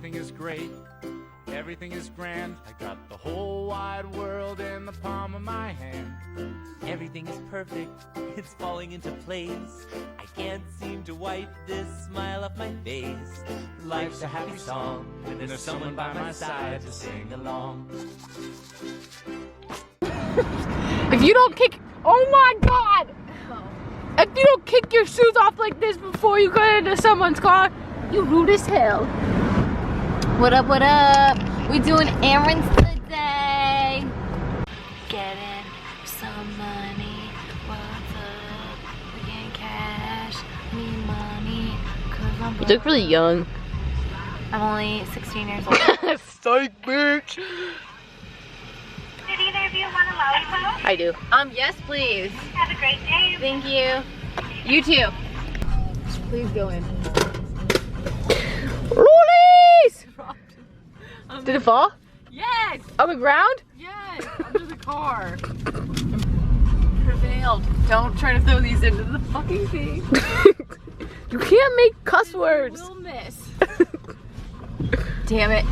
Everything is great. Everything is grand. I got the whole wide world in the palm of my hand. Everything is perfect, it's falling into place. I can't seem to wipe this smile off my face. Life's a happy song when there's someone by my side to sing along. If you don't kick, oh my God! If you don't kick your shoes off like this before you get into someone's car, you rude as hell. What up, what up? We doing errands today. Getting some money. What's up? We getting cash. Need money. Cause I'm You look really young. I'm only 16 years old. Psych, bitch! Did either of you want a lollipop? I do. Yes, please. Have a great day. Thank you. You too. Please go in. Lollies! Did it fall? Yes! On the ground? Yes! Under the car. Prevailed. Don't try to throw these into the fucking thing. You can't make cuss words. We'll miss. Damn it.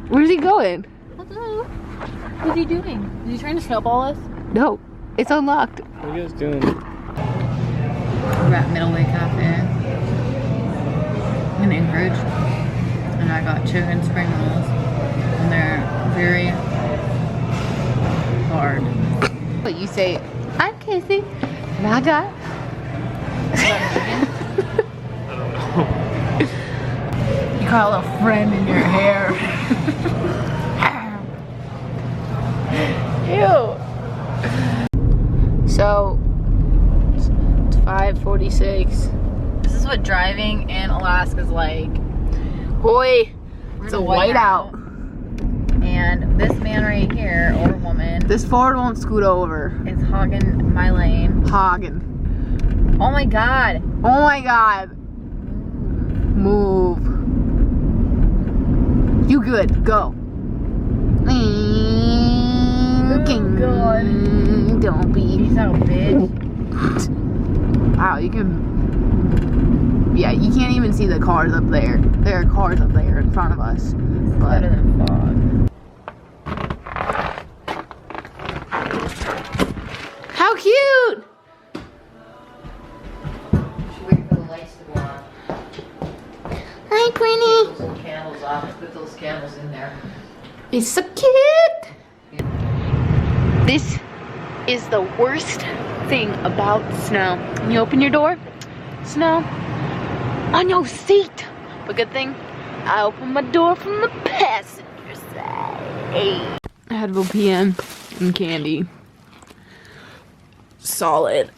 Where's he going? What's he doing? Is he trying to snowball us? No, it's unlocked. What are you guys doing? We're at Middleway Cafe in Anchorage, and I got chicken spring rolls, and they're very hard. But you say, I'm Casey, and I got. You got a little friend in your hair. Ew. So, it's 5:46. This is what driving in Alaska's like. Boy, We're it's in a whiteout. And this man right here, or woman, This Ford won't scoot over. is hogging my lane. Hogging. Oh my God. Oh my God. Move. You good. Go. God. Don't be. Peace out, bitch. Wow, you can. Yeah, you can't even see the cars up there. There are cars up there in front of us. But Better than fog. how cute! Should wait for the lights to go on. Hi, Queenie. Put some candles off. Put those candles in there. It's so cute. This is the worst thing about snow. When you open your door, snow on your seat. But good thing I opened my door from the passenger side. I had a PM and candy. Solid.